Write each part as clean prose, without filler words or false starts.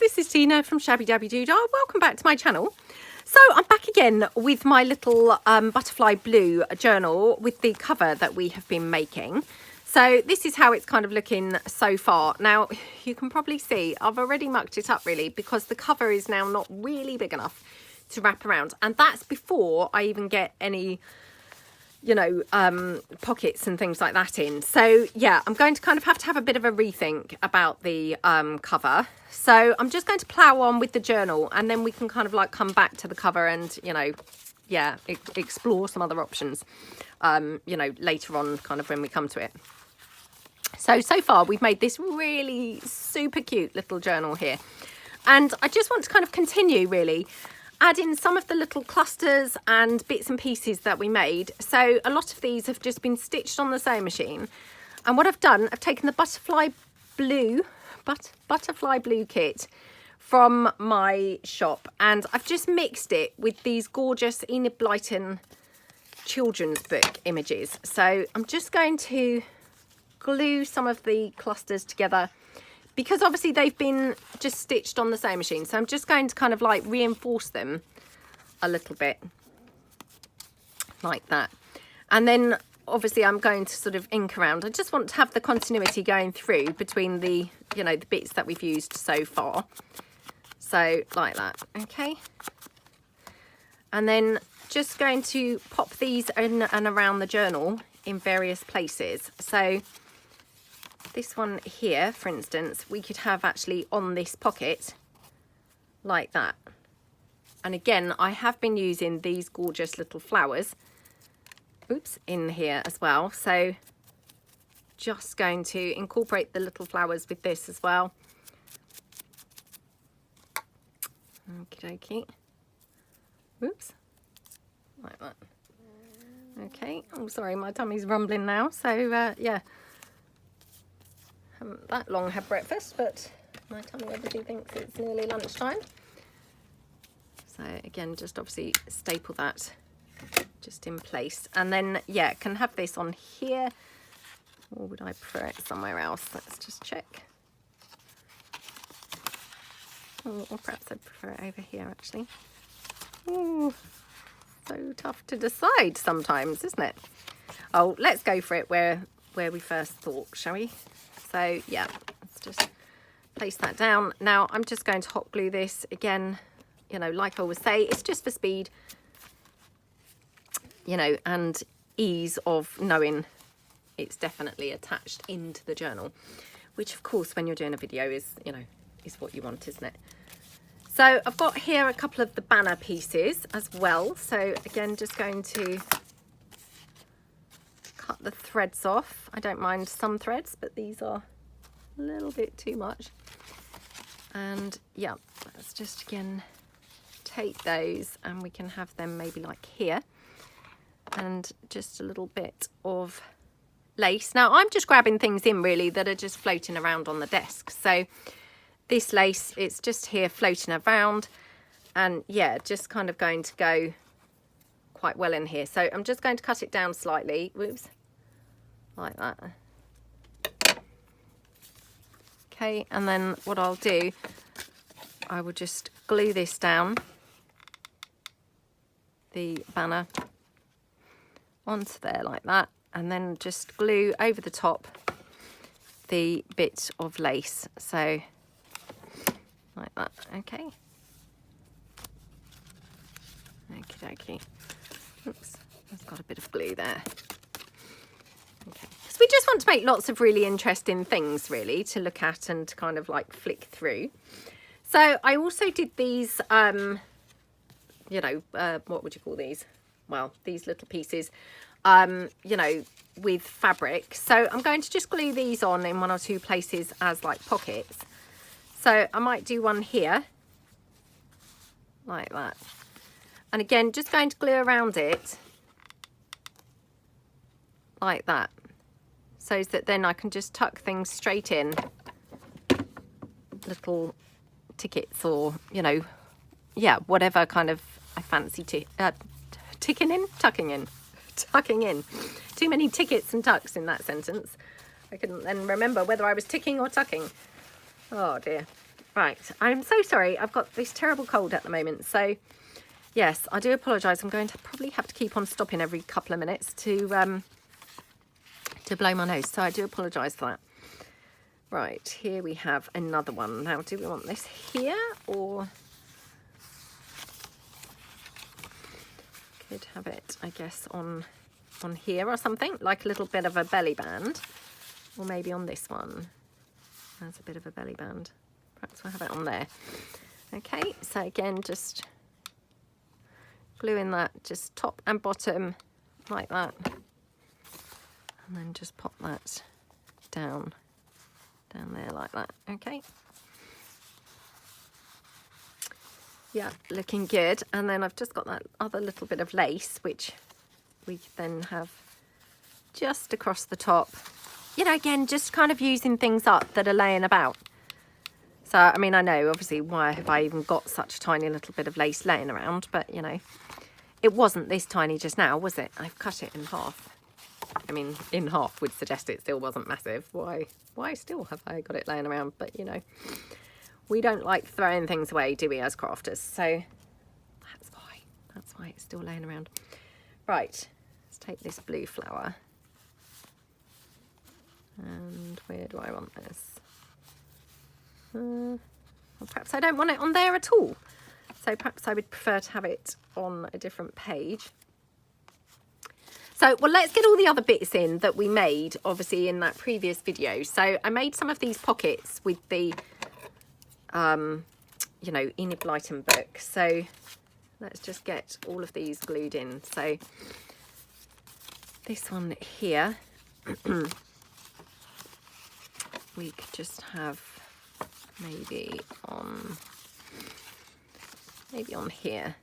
this is Tina from Shabbydabbydoodah. Welcome back to my channel. So I'm back again with my little butterfly blue journal with the cover that we have been making. So this is how it's kind of looking so far. Now you can probably see I've already mucked it up really, because the cover is now not really big enough to wrap around, and that's before I even get any, you know, pockets and things like that in. So yeah, I'm going to kind of have a bit of a rethink about the cover. So I'm just going to plow on with the journal, and then we can kind of like come back to the cover and, you know, yeah, explore some other options, you know, later on kind of when we come to it. So far we've made this really super cute little journal here, and I just want to kind of continue really add in some of the little clusters and bits and pieces that we made. So a lot of these have just been stitched on the sewing machine, and what I've done, I've taken the butterfly blue kit from my shop, and I've just mixed it with these gorgeous Enid Blyton children's book images. So I'm just going to glue some of the clusters together, because obviously they've been just stitched on the sewing machine. So I'm just going to kind of like reinforce them a little bit like that. And then obviously I'm going to sort of ink around. I just want to have the continuity going through between the, you know, the bits that we've used so far. So like that, okay. And then just going to pop these in and around the journal in various places. So this one here, for instance, we could have actually on this pocket like that. And again, I have been using these gorgeous little flowers, oops, in here as well. So just going to incorporate the little flowers with this as well. Okie dokie. Oops, like that. Okay, oh sorry, my tummy's rumbling now. So yeah, haven't that long had breakfast, but my tummy obviously thinks it's nearly lunchtime. So again, just obviously staple that just in place, and then yeah, can have this on here, or would I prefer it somewhere else? Let's just check. Or perhaps I prefer it over here actually. Ooh, so tough to decide sometimes, isn't it? Oh, let's go for it where we first thought, shall we? So yeah, let's just place that down. Now I'm just going to hot glue this again, you know, like I always say, it's just for speed, you know, and ease of knowing it's definitely attached into the journal, which of course when you're doing a video is, you know, is what you want, isn't it? So I've got here a couple of the banner pieces as well. So again, just going to cut the threads off. I don't mind some threads, but these are a little bit too much. And yeah, let's just again take those, and we can have them maybe like here, and just a little bit of lace. Now I'm just grabbing things in really that are just floating around on the desk. So this lace, it's just here floating around, and yeah, just kind of going to go quite well in here. So I'm just going to cut it down slightly, whoops, like that. Okay, and then what I'll do, I will just glue this down, the banner onto there like that, and then just glue over the top the bit of lace. So like that, okay. Okie dokie. Oops, I've got a bit of glue there. Okay, so we just want to make lots of really interesting things really to look at and to kind of like flick through. So I also did these, you know, what would you call these? Well, these little pieces, you know, with fabric. So I'm going to just glue these on in one or two places as like pockets. So I might do one here, like that. And again, just going to glue around it, like that. So that then I can just tuck things straight in, little tickets, or, you know, yeah, whatever kind of I fancy tucking in. Too many tickets and tucks in that sentence. I couldn't then remember whether I was ticking or tucking. Oh dear. Right, I'm so sorry. I've got this terrible cold at the moment. So, yes, I do apologise. I'm going to probably have to keep on stopping every couple of minutes to blow my nose. So I do apologise for that. Right, here we have another one. Now, do we want this here or... Could have it, I guess, on here or something, like a little bit of a belly band. Or maybe on this one. There's a bit of a belly band. Perhaps we'll have it on there. Okay, so again, just glue in that, just top and bottom, like that. And then just pop that down there like that, okay. Yeah, looking good. And then I've just got that other little bit of lace, which we then have just across the top. You know, again, just kind of using things up that are laying about. So, I mean, I know, obviously, why have I even got such a tiny little bit of lace laying around? But, you know, it wasn't this tiny just now, was it? I've cut it in half. I mean, in half would suggest it still wasn't massive. Why still have I got it laying around? But, you know, we don't like throwing things away, do we, as crafters? So that's why it's still laying around. Right, let's take this blue flower. And where do I want this? Well, perhaps I don't want it on there at all. So perhaps I would prefer to have it on a different page. So, well, let's get all the other bits in that we made, obviously, in that previous video. So I made some of these pockets with the, you know, Enid Blyton book. So let's just get all of these glued in. So this one here, we could just have maybe on here.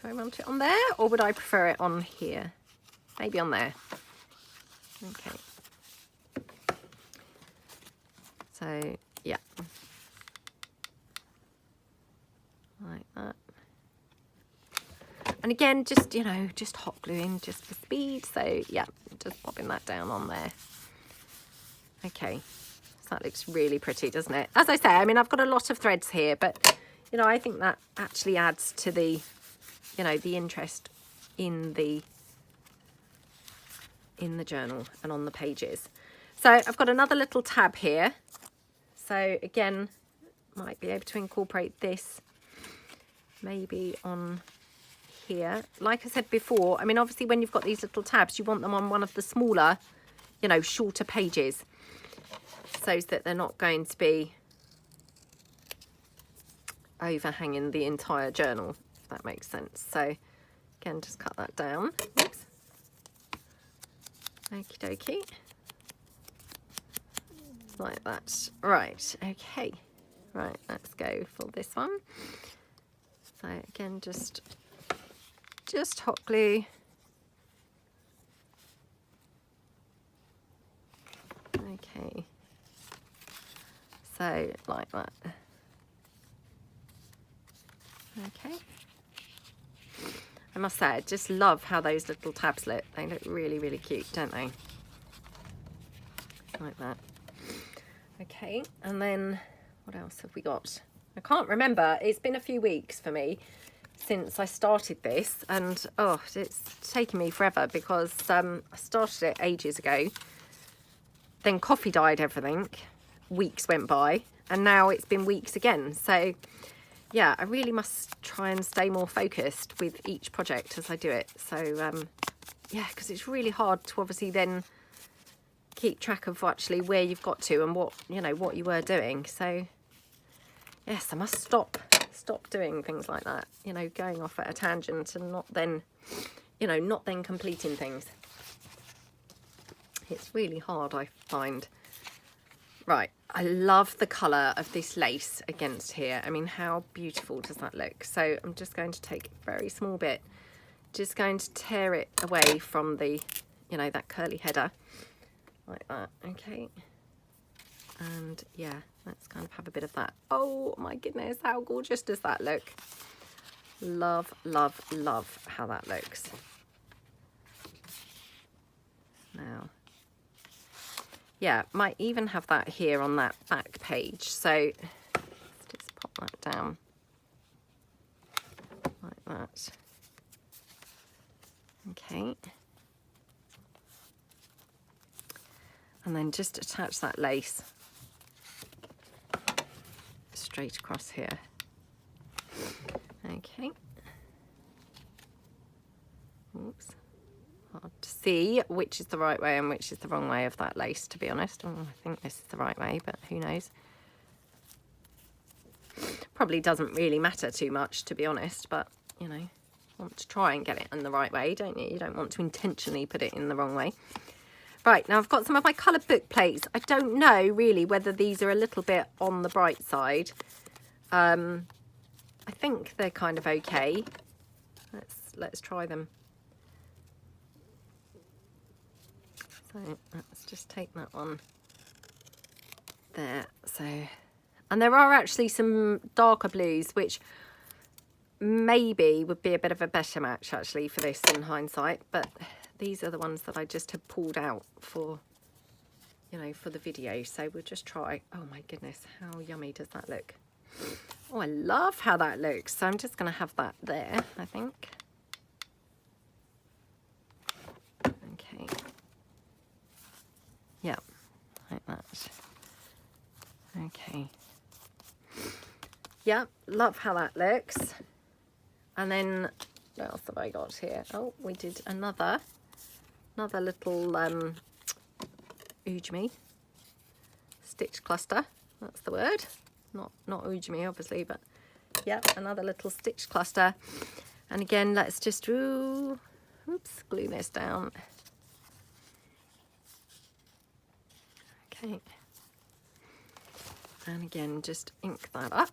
Do I want it on there or would I prefer it on here? Maybe on there. Okay. So, yeah. Like that. And again, just, you know, just hot gluing just for speed. So, yeah, just popping that down on there. Okay. So that looks really pretty, doesn't it? As I say, I mean, I've got a lot of threads here, but, you know, I think that actually adds to the, you know, the interest in the journal and on the pages. So I've got another little tab here. So again, might be able to incorporate this maybe on here. Like I said before, I mean, obviously when you've got these little tabs, you want them on one of the smaller, you know, shorter pages, so that they're not going to be overhanging the entire journal, if that makes sense. So again, just cut that down. Oops. Okie dokie. Like that. Right, okay. Right, let's go for this one. So again, just hot glue. Okay. So like that. Okay. I must say, I just love how those little tabs look. They look really, really cute, don't they? Like that. Okay, and then what else have we got? I can't remember. It's been a few weeks for me since I started this, and oh, it's taken me forever because I started it ages ago. Then coffee dyed everything. Weeks went by, and now it's been weeks again. So yeah, I really must try and stay more focused with each project as I do it. So yeah, because it's really hard to obviously then keep track of actually where you've got to and what, you know, what you were doing. So yes, I must stop doing things like that, you know, going off at a tangent and not then, you know, not then completing things. It's really hard, I find. Right, I love the colour of this lace against here. I mean, how beautiful does that look? So I'm just going to take a very small bit, just going to tear it away from the, you know, that curly header, like that, okay. And yeah, let's kind of have a bit of that. Oh my goodness, how gorgeous does that look? Love, love, love how that looks. Now, yeah, might even have that here on that back page. So let's just that down like that. Okay. And then just attach that lace straight across here. Okay. Oops. Hard to see which is the right way and which is the wrong way of that lace, to be honest. Oh, I think this is the right way, but who knows? Probably doesn't really matter too much, to be honest, but, you know, want to try and get it in the right way, don't you? You don't want to intentionally put it in the wrong way. Right, now I've got some of my coloured book plates. I don't know really whether these are a little bit on the bright side. I think they're kind of okay. Let's try them. So let's just take that one there. So, and there are actually some darker blues which maybe would be a bit of a better match actually for this in hindsight, but these are the ones that I just have pulled out for, you know, for the video. So we'll just try. Oh my goodness, how yummy does that look? Oh, I love how that looks. So I'm just going to have that there, I think. Okay. Yep, like that. Okay. Yep, love how that looks. And then what else have I got here? Oh, we did another little ujmi stitch cluster. That's the word. Not ujmi obviously, but yeah, another little stitch cluster. And again, let's just glue this down. Okay. And again, just ink that up.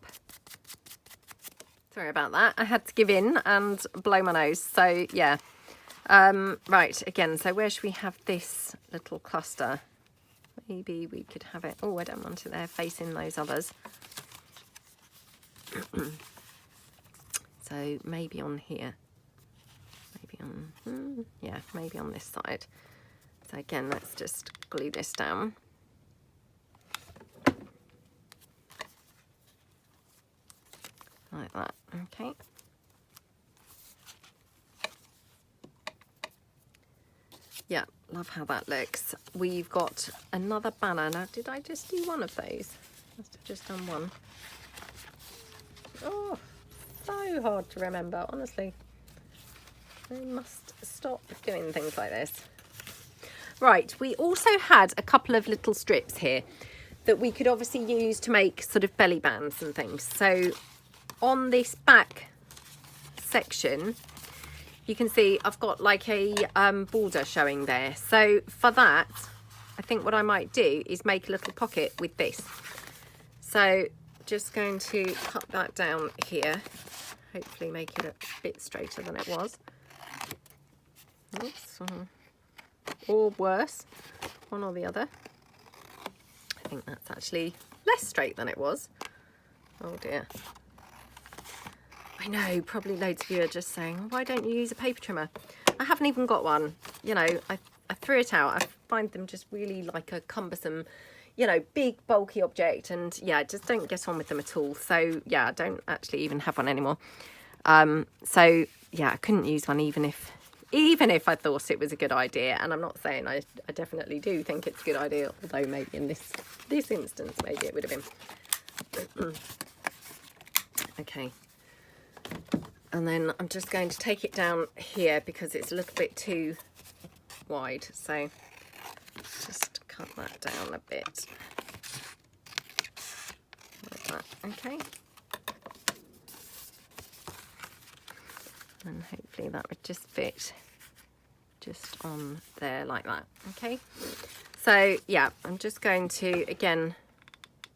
Sorry about that. I had to give in and blow my nose. So yeah. Right, again, so where should we have this little cluster? Maybe we could have it. Oh, I don't want it there facing those others. So maybe on here. Maybe on, yeah, maybe on this side. So again, let's just glue this down. Like that, okay. Yeah, love how that looks. We've got another banner. Now, did I just do one of those? Must have just done one. Oh, so hard to remember, honestly. I must stop doing things like this. Right, we also had a couple of little strips here that we could obviously use to make sort of belly bands and things. So on this back section, you can see I've got like a border showing there. So for that, I think what I might do is make a little pocket with this. So just going to cut that down here. Hopefully make it a bit straighter than it was. Oops. Or worse, one or the other. I think that's actually less straight than it was. Oh dear. I know, probably loads of you are just saying, why don't you use a paper trimmer? I haven't even got one. You know, I threw it out. I find them just really like a cumbersome, you know, big bulky object, and yeah, just don't get on with them at all. So yeah, I don't actually even have one anymore. So yeah, I couldn't use one even if I thought it was a good idea. And I'm not saying I definitely do think it's a good idea, although maybe in this instance, maybe it would have been. Okay. And then I'm just going to take it down here because it's a little bit too wide. So just cut that down a bit. Like that, okay. And hopefully that would just fit just on there like that, okay. So yeah, I'm just going to, again,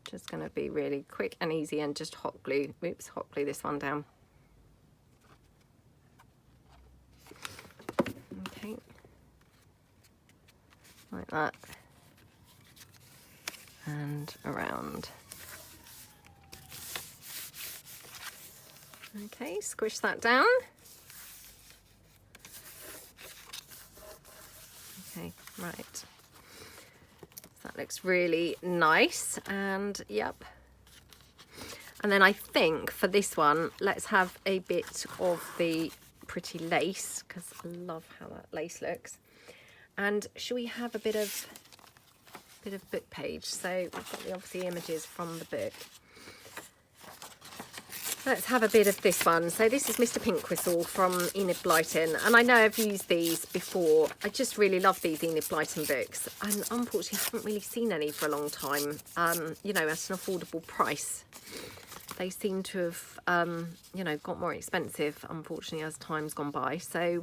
just going to be really quick and easy and just hot glue this one down. Okay, like that, and around. Okay, squish that down. Okay, right. That looks really nice, and yep. And then I think for this one, let's have a bit of the pretty lace, because I love how that lace looks. And should we have a bit of book page? So we've got the obviously images from the book. Let's have a bit of this one. So this is Mr. Pink Whistle from Enid Blyton. And I know I've used these before. I just really love these Enid Blyton books. And unfortunately, I haven't really seen any for a long time, you know, at an affordable price. They seem to have, you know, got more expensive, unfortunately, as time's gone by. So,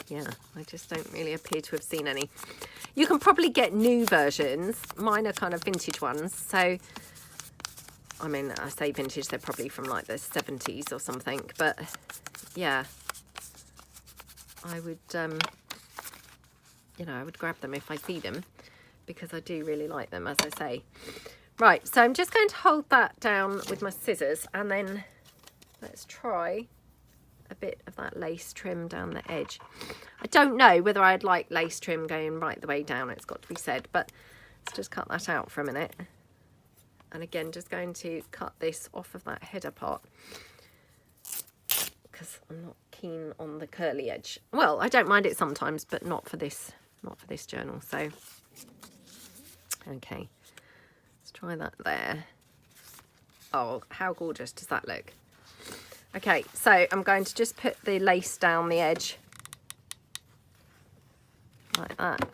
yeah, I just don't really appear to have seen any. You can probably get new versions. Mine are kind of vintage ones. So, I mean, I say vintage, they're probably from like the 70s or something. But, yeah, I would, you know, I would grab them if I see them, because I do really like them, as I say. Right, so I'm just going to hold that down with my scissors, and then let's try a bit of that lace trim down the edge. I don't know whether I'd like lace trim going right the way down, it's got to be said, but let's just cut that out for a minute. And again, just going to cut this off of that header part, because I'm not keen on the curly edge. Well, I don't mind it sometimes, but not for this journal. So, okay. Try that there. Oh, how gorgeous does that look? Okay, so I'm going to just put the lace down the edge like that.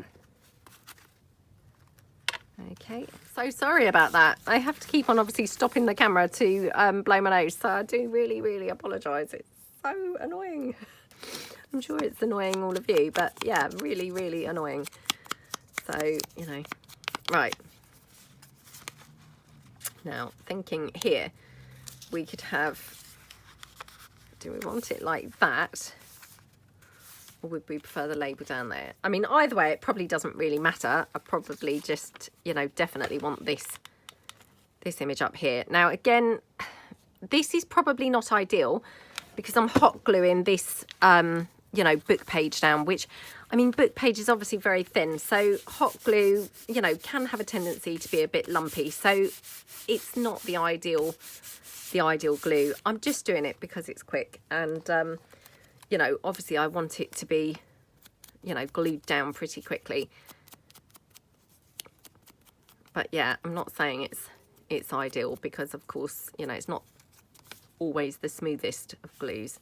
Okay, so sorry about that. I have to keep on obviously stopping the camera to blow my nose, so I do really apologise. It's so annoying. I'm sure it's annoying all of you, but yeah, really annoying. So, you know, right. Now, thinking here, we could have, do we want it like that? Or would we prefer the label down there? I mean, either way, it probably doesn't really matter. I probably just, you know, definitely want this image up here. Now, again, this is probably not ideal because I'm hot gluing this, you know, book page down, which, I mean, book page is obviously very thin. So hot glue, you know, can have a tendency to be a bit lumpy. So it's not the ideal glue. I'm just doing it because it's quick. And, you know, obviously I want it to be, you know, glued down pretty quickly. But yeah, I'm not saying it's ideal because, of course, you know, it's not always the smoothest of glues.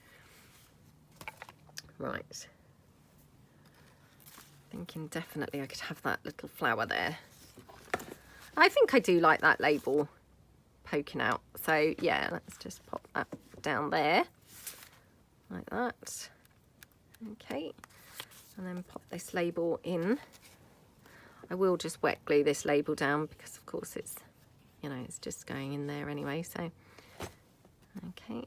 Right. Thinking definitely I could have that little flower there. I think I do like that label poking out. So yeah, let's just pop that down there like that. Okay. And then pop this label in. I will just wet glue this label down because of course it's, you know, it's just going in there anyway. So, okay.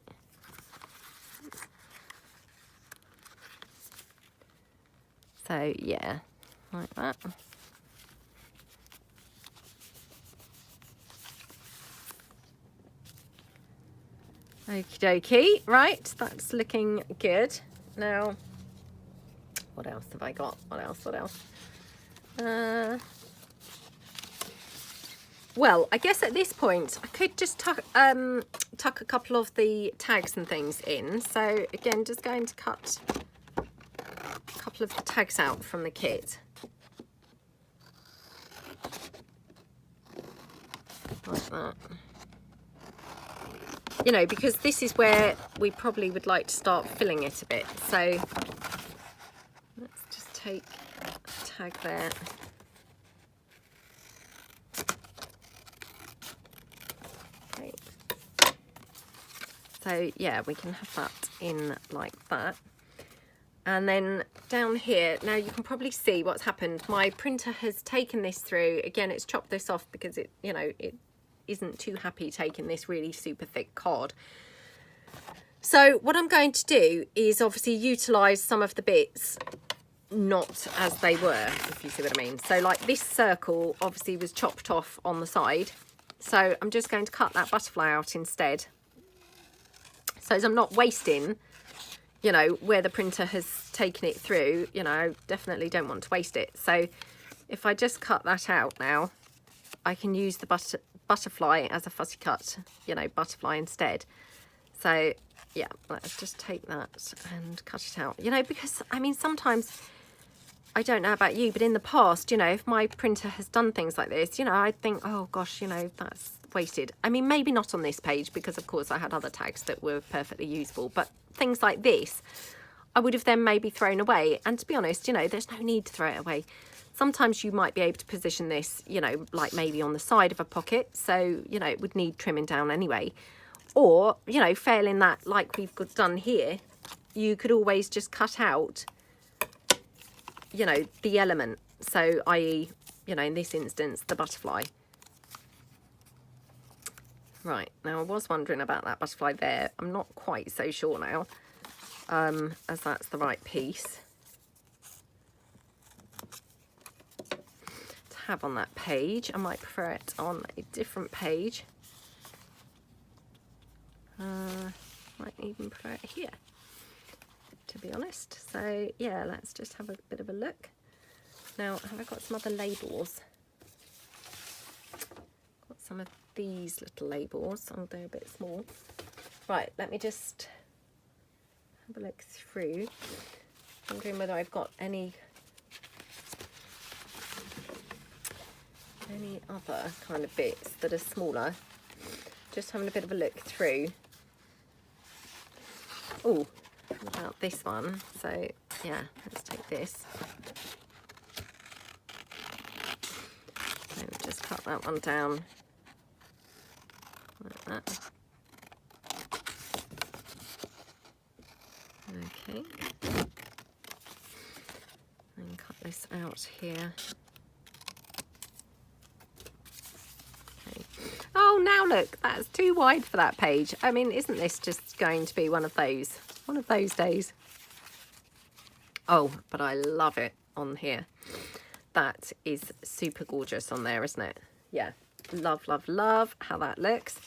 So yeah, like that. Okie dokie, right, that's looking good. Now, what else have I got? What else? Well, I guess at this point, I could just tuck a couple of the tags and things in. So again, just going to cut a couple of the tags out from the kit. Like that. You know, because this is where we probably would like to start filling it a bit. So let's just take a tag there. Okay. So yeah, we can have that in like that. And then down here, now you can probably see what's happened. My printer has taken this through. Again, it's chopped this off because it, you know, it isn't too happy taking this really super thick card. So what I'm going to do is obviously utilize some of the bits not as they were, if you see what I mean. So like this circle obviously was chopped off on the side. So I'm just going to cut that butterfly out instead. So as I'm not wasting, you know, where the printer has taken it through, you know, I definitely don't want to waste it. So if I just cut that out now, I can use the butterfly as a fussy cut, you know, butterfly instead. So yeah, let's just take that and cut it out, you know, because I mean, sometimes, I don't know about you, but in the past, you know, if my printer has done things like this, you know, I think, oh gosh, you know, that's wasted. I mean, maybe not on this page, because of course I had other tags that were perfectly useful, but things like this, I would have then maybe thrown away. And to be honest, you know, there's no need to throw it away. Sometimes you might be able to position this, you know, like maybe on the side of a pocket. So, you know, it would need trimming down anyway. Or, you know, failing that, like we've done here, you could always just cut out, you know, the element. So, i.e., you know, in this instance, the butterfly. Right, now I was wondering about that butterfly there. I'm not quite so sure now, as that's the right piece to have on that page. I might prefer it on a different page. Might even prefer it here, to be honest. So yeah, let's just have a bit of a look. Now, have I got some other labels? Got some of these little labels, oh, they're a bit small. Right, let me just have a look through. Wondering whether I've got any other kind of bits that are smaller. Just having a bit of a look through. Oh, what about this one? So yeah, let's take this. So just cut that one down like that. Okay. And cut this out here. Oh, now look, that's too wide for that page. I mean, isn't this just going to be one of those days? Oh, but I love it on here. That is super gorgeous on there, isn't it? Yeah, love, love, love how that looks.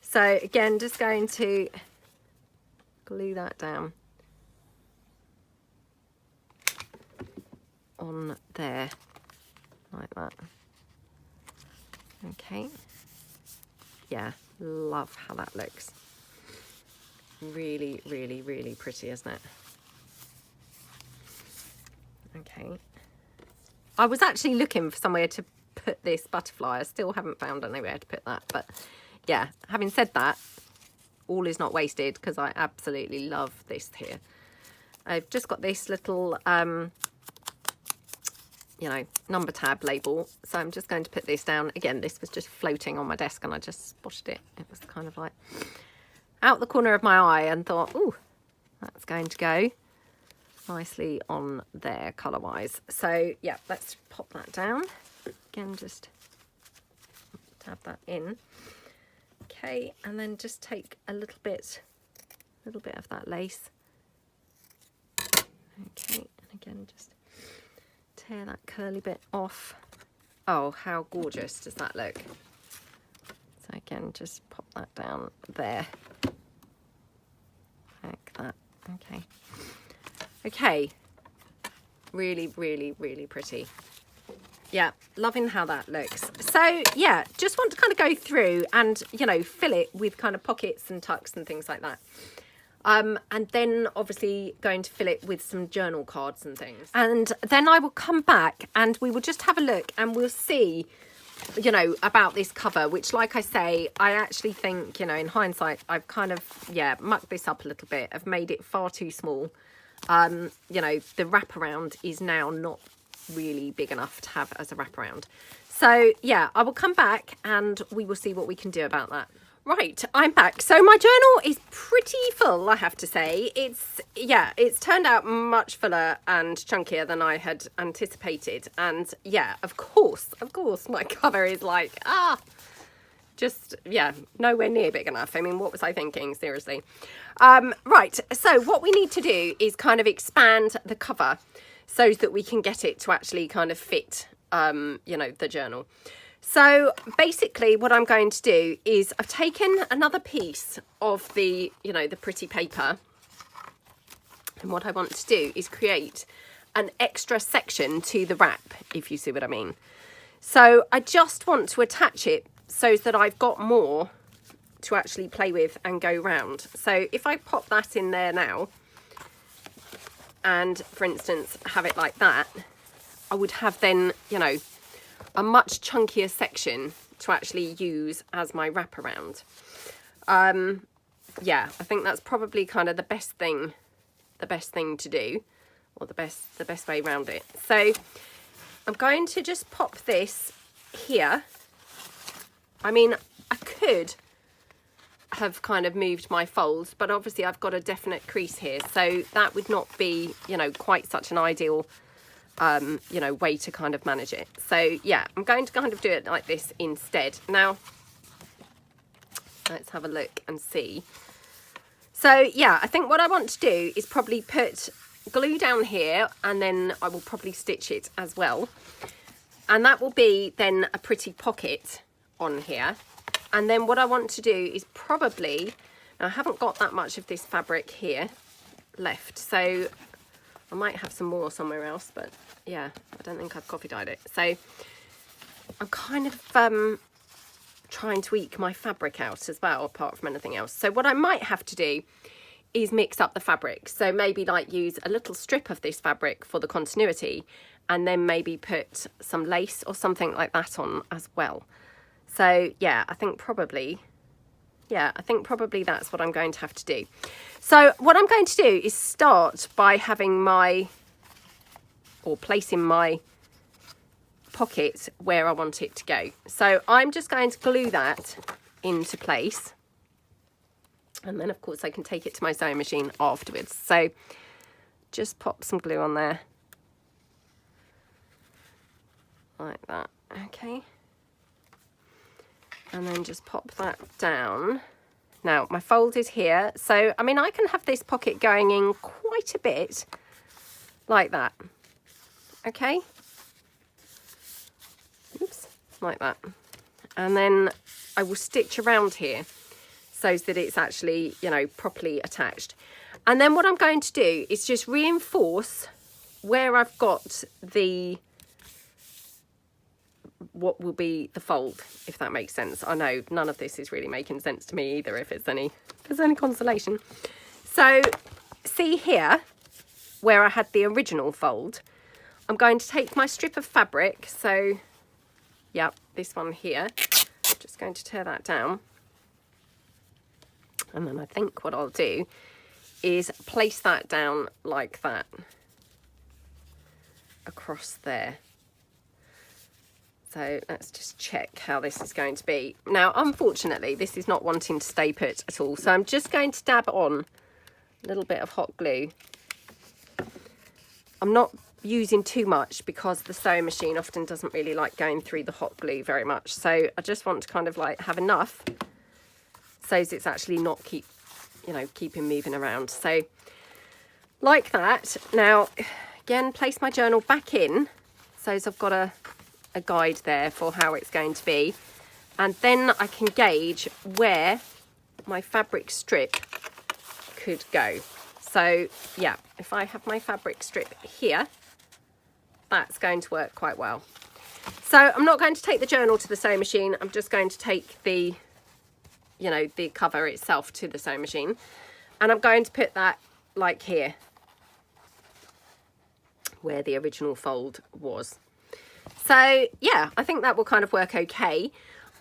So again, just going to glue that down on there, like that. Okay. Yeah, love how that looks. Really, really, really pretty, isn't it? Okay. I was actually looking for somewhere to put this butterfly. I still haven't found anywhere to put that. But yeah, having said that, all is not wasted, because I absolutely love this here. I've just got this little, you know, number tab label. So I'm just going to put this down. Again, this was just floating on my desk and I just spotted it. It was kind of like out the corner of my eye and thought, ooh, that's going to go nicely on there colour wise. So yeah, let's pop that down. Again, just tab that in. Okay, and then just take a little bit of that lace. Okay, and again, just tear that curly bit off. Oh, how gorgeous does that look? So again, just pop that down there, like that. Okay. Okay, really, really, really pretty. Yeah, loving how that looks. So yeah, just want to kind of go through and, you know, fill it with kind of pockets and tucks and things like that. And then obviously going to fill it with some journal cards and things. And then I will come back and we will just have a look and we'll see, you know, about this cover, which, like I say, I actually think, you know, in hindsight, I've kind of, yeah, mucked this up a little bit. I've made it far too small. You know, the wraparound is now not really big enough to have as a wraparound. So yeah, I will come back and we will see what we can do about that. Right, I'm back. So my journal is pretty full, I have to say. It's turned out much fuller and chunkier than I had anticipated. And yeah, of course, my cover is like, just, yeah, nowhere near big enough. I mean, what was I thinking? Seriously. Right, so what we need to do is kind of expand the cover so that we can get it to actually kind of fit, you know, the journal. So basically what I'm going to do is I've taken another piece of the, you know, the pretty paper. And what I want to do is create an extra section to the wrap, if you see what I mean. So I just want to attach it so that I've got more to actually play with and go round. So if I pop that in there now, and for instance have it like that, I would have then, you know, a much chunkier section to actually use as my wraparound. Yeah, I think that's probably kind of the best thing to do, or the best way around it. So I'm going to just pop this here. I mean, I could have kind of moved my folds, but obviously I've got a definite crease here, so that would not be, you know, quite such an ideal you know, way to kind of manage it. So yeah, I'm going to kind of do it like this instead. Now let's have a look and see. So yeah, I think what I want to do is probably put glue down here, and then I will probably stitch it as well, and that will be then a pretty pocket on here. And then what I want to do is probably, now I haven't got that much of this fabric here left, so I might have some more somewhere else, but yeah, I don't think I've coffee dyed it. So I'm kind of trying to eke my fabric out as well, apart from anything else. So what I might have to do is mix up the fabric. So maybe like use a little strip of this fabric for the continuity, and then maybe put some lace or something like that on as well. So yeah, I think probably that's what I'm going to have to do. So what I'm going to do is start by having placing my pocket where I want it to go. So I'm just going to glue that into place, and then of course I can take it to my sewing machine afterwards. So just pop some glue on there like that. Okay, and then just pop that down. Now my fold is here, so I mean I can have this pocket going in quite a bit like that. Okay, oops, like that, and then I will stitch around here so that it's actually, you know, properly attached. And then what I'm going to do is just reinforce where I've got the, what will be the fold, if that makes sense. I know none of this is really making sense to me either, if it's any consolation. So see here where I had the original fold, I'm going to take my strip of fabric, so yeah, this one here, I'm just going to tear that down, and then I think what I'll do is place that down like that across there. So let's just check how this is going to be. Now, unfortunately, this is not wanting to stay put at all. So I'm just going to dab on a little bit of hot glue. I'm not using too much because the sewing machine often doesn't really like going through the hot glue very much. So I just want to kind of like have enough so it's actually not keeping moving around. So like that. Now, again, place my journal back in so as I've got a guide there for how it's going to be, and then I can gauge where my fabric strip could go. So yeah, if I have my fabric strip here, that's going to work quite well. So I'm not going to take the journal to the sewing machine, I'm just going to take the, you know, the cover itself to the sewing machine, and I'm going to put that like here where the original fold was. So yeah, I think that will kind of work okay.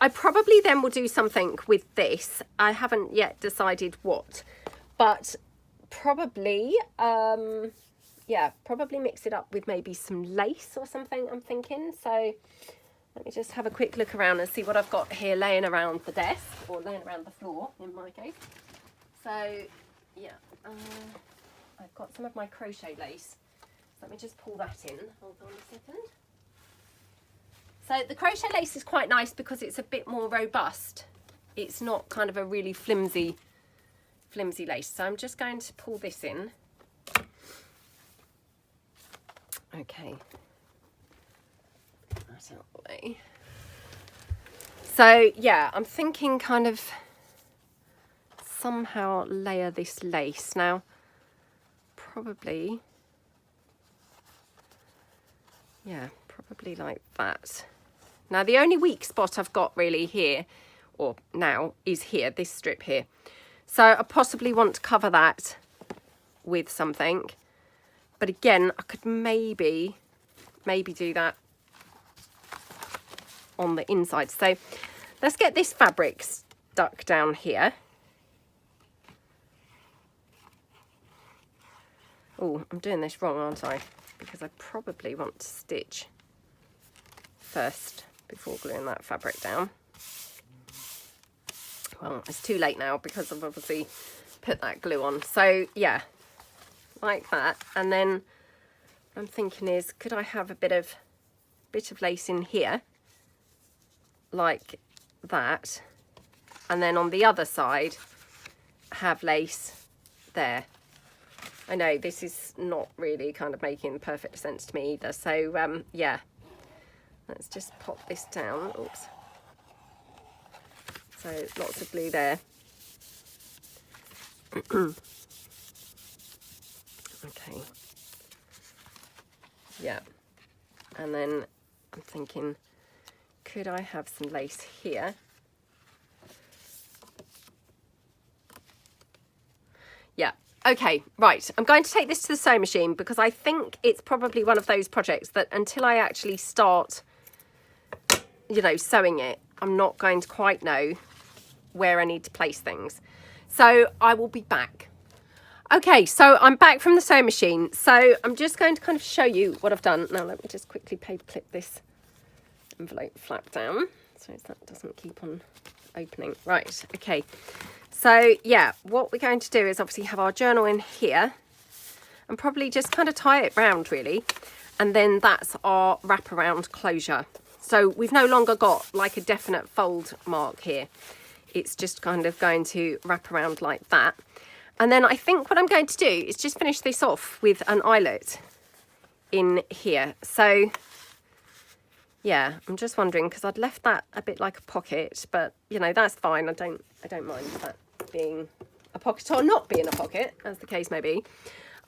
I probably then will do something with this. I haven't yet decided what, but probably, yeah, probably mix it up with maybe some lace or something, I'm thinking. So let me just have a quick look around and see what I've got here laying around the desk, or laying around the floor in my case. So yeah, I've got some of my crochet lace. Let me just pull that in. Hold on a second. So the crochet lace is quite nice because it's a bit more robust. It's not kind of a really flimsy lace. So I'm just going to pull this in. Okay. Put that out of the way. So yeah, I'm thinking kind of somehow layer this lace. Now, probably, yeah, probably like that. Now the only weak spot I've got really here, or now, is here, this strip here. So I possibly want to cover that with something. But again, I could maybe do that on the inside. So let's get this fabric stuck down here. Oh, I'm doing this wrong, aren't I? Because I probably want to stitch first before gluing that fabric down. Well, it's too late now because I've obviously put that glue on. So yeah, like that. And then what I'm thinking is, could I have a bit of lace in here, like that, and then on the other side have lace there. I know this is not really kind of making perfect sense to me either. So yeah, let's just pop this down. Oops. So lots of glue there. Okay. Yeah. And then I'm thinking, could I have some lace here? Yeah. Okay, right. I'm going to take this to the sewing machine because I think it's probably one of those projects that until I actually start, you know, sewing it, I'm not going to quite know where I need to place things. So I will be back. Okay, so I'm back from the sewing machine. So I'm just going to kind of show you what I've done. Now let me just quickly paper clip this envelope flap down so that doesn't keep on opening. Right, okay. So yeah, what we're going to do is obviously have our journal in here and probably just kind of tie it round really. And then that's our wraparound closure. So we've no longer got like a definite fold mark here. It's just kind of going to wrap around like that. And then I think what I'm going to do is just finish this off with an eyelet in here. So yeah, I'm just wondering because I'd left that a bit like a pocket, but you know, that's fine. I don't mind that being a pocket or not being a pocket, as the case may be.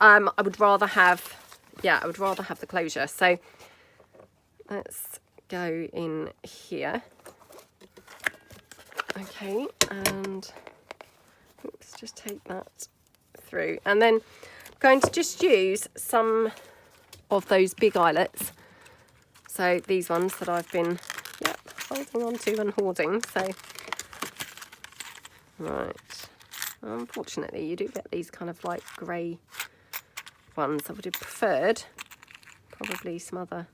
I would rather have, yeah, I would rather have the closure. So let's go in here. Okay, and oops, just take that through. And then I'm going to just use some of those big eyelets. So these ones that I've been, yep, holding on to and hoarding. So, right. Unfortunately, you do get these kind of like grey ones. I would have preferred probably some other,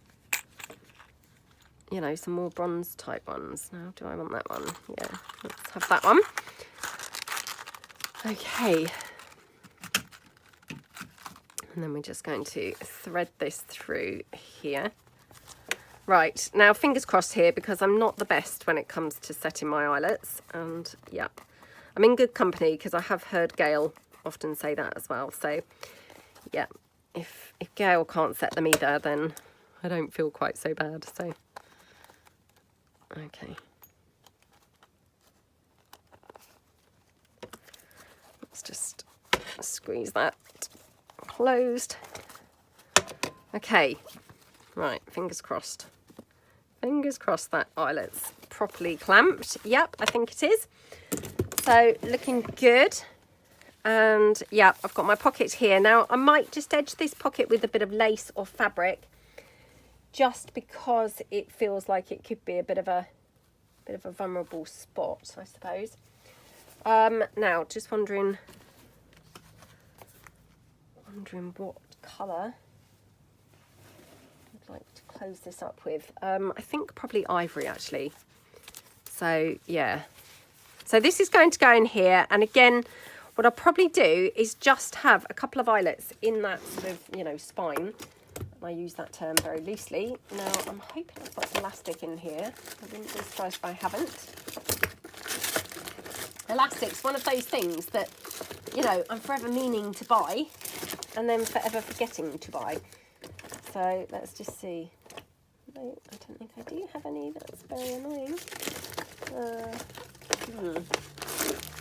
you know, some more bronze type ones. Now, do I want that one? Yeah, let's have that one. Okay. And then we're just going to thread this through here. Right, now fingers crossed here because I'm not the best when it comes to setting my eyelets. And yeah, I'm in good company because I have heard Gail often say that as well. So yeah, if Gail can't set them either, then I don't feel quite so bad. So okay. Let's just squeeze that closed. Okay, right, fingers crossed. Fingers crossed that eyelet's properly clamped. Yep, I think it is. So looking good. And yeah, I've got my pocket here. Now I might just edge this pocket with a bit of lace or fabric just because it feels like it could be a bit of a vulnerable spot, I suppose. Now just wondering what colour I'd like to close this up with. I think probably ivory actually. So yeah, so this is going to go in here, and again what I'll probably do is just have a couple of eyelets in that sort of, you know, spine. I use that term very loosely. Now I'm hoping I've got elastic in here. I wouldn't be surprised if I haven't. Elastic's one of those things that, you know, I'm forever meaning to buy and then forever forgetting to buy. So let's just see. No, I don't think I do have any. That's very annoying.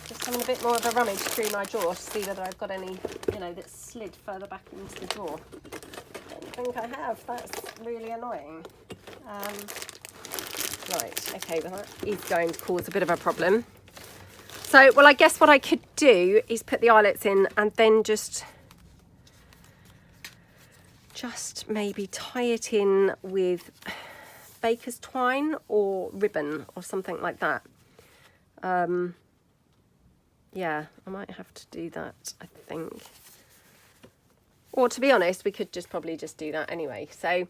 Just having a bit more of a rummage through my drawer to see whether I've got any, you know, that's slid further back into the drawer. I don't think I have. That's really annoying. Right, okay, well that is going to cause a bit of a problem. So, well, I guess what I could do is put the eyelets in and then just maybe tie it in with baker's twine or ribbon or something like that. Yeah, I might have to do that, I think. Or to be honest, we could probably just do that anyway. So,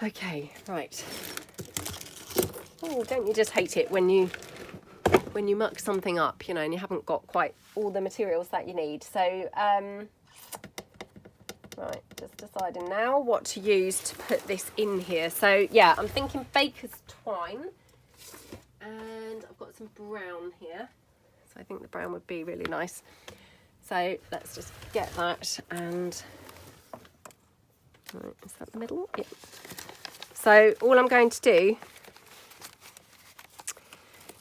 okay, right. Oh, don't you just hate it when you muck something up, you know, and you haven't got quite all the materials that you need. So, right, just deciding now what to use to put this in here. So, yeah, I'm thinking baker's twine. And I've got some brown here. So I think the brown would be really nice. So let's just get that and... Right, is that the middle? Yeah. So all I'm going to do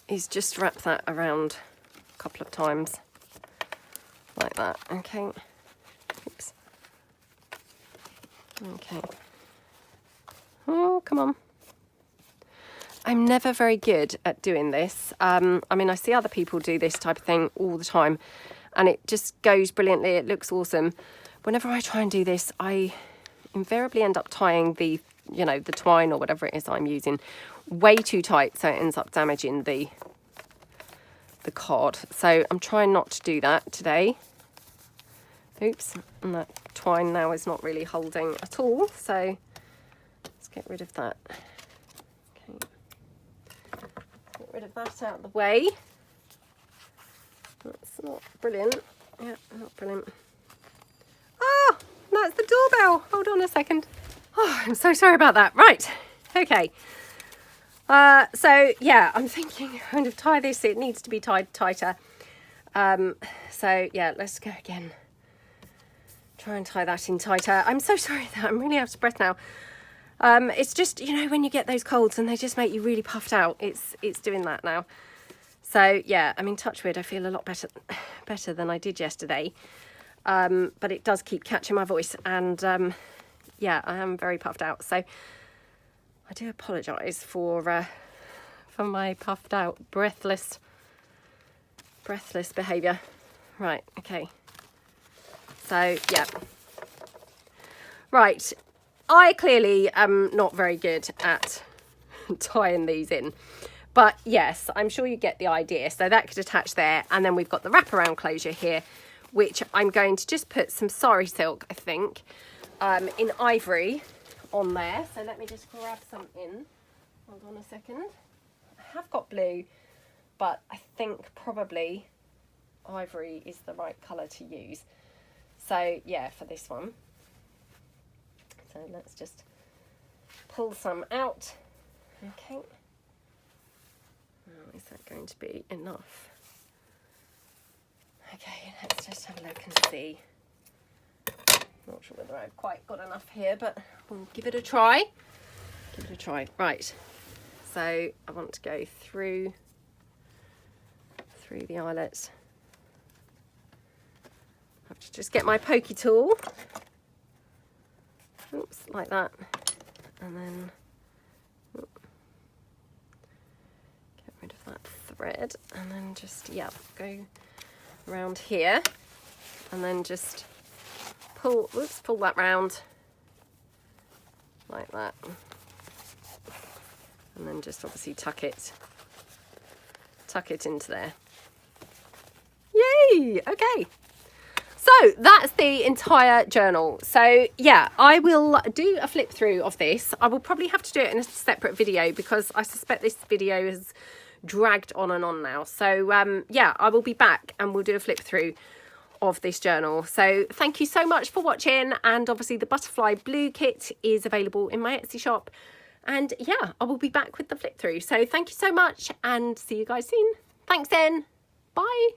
is just wrap that around a couple of times. Like that, okay. Oops. Okay. Oh, come on. I'm never very good at doing this. I mean, I see other people do this type of thing all the time and it just goes brilliantly. It looks awesome. Whenever I try and do this, I invariably end up tying the, you know, the twine or whatever it is I'm using way too tight, so it ends up damaging the card. So I'm trying not to do that today. Oops, and that twine now is not really holding at all. So let's get rid of that. Get rid of that out of the way. That's not brilliant. Yeah, not brilliant. Oh, that's the doorbell. Hold on a second. Oh, I'm so sorry about that. Right, okay. So yeah, I'm thinking kind of tie this. It needs to be tied tighter. So yeah, let's go again. Try and tie that in tighter. I'm so sorry that I'm really out of breath now. It's just, you know, when you get those colds and they just make you really puffed out, it's doing that now. So yeah, I mean, touch wood, I feel a lot better than I did yesterday. But it does keep catching my voice and yeah, I am very puffed out. So I do apologise for my puffed out, breathless behaviour. Right, okay. So yeah. Right. I clearly am not very good at tying these in, but yes, I'm sure you get the idea. So that could attach there, and then we've got the wraparound closure here, which I'm going to just put some sari silk, I think, in ivory on there. So let me just grab some in. Hold on a second. I have got blue, but I think probably ivory is the right colour to use. So yeah, for this one. So let's just pull some out. Okay. Now, is that going to be enough? Okay, let's just have a look and see. Not sure whether I've quite got enough here, but we'll give it a try. Give it a try. Right. So I want to go through the eyelets. I have to just get my pokey tool. Oops, like that, and then get rid of that thread, and then just, yeah, go around here, and then just pull that round like that, and then just obviously tuck it into there. Yay! Okay. So that's the entire journal. So yeah, I will do a flip through of this. I will probably have to do it in a separate video because I suspect this video has dragged on and on now. So yeah, I will be back and we'll do a flip through of this journal. So thank you so much for watching, and obviously the butterfly blue kit is available in my Etsy shop. And yeah, I will be back with the flip through. So thank you so much and see you guys soon. Thanks then. Bye.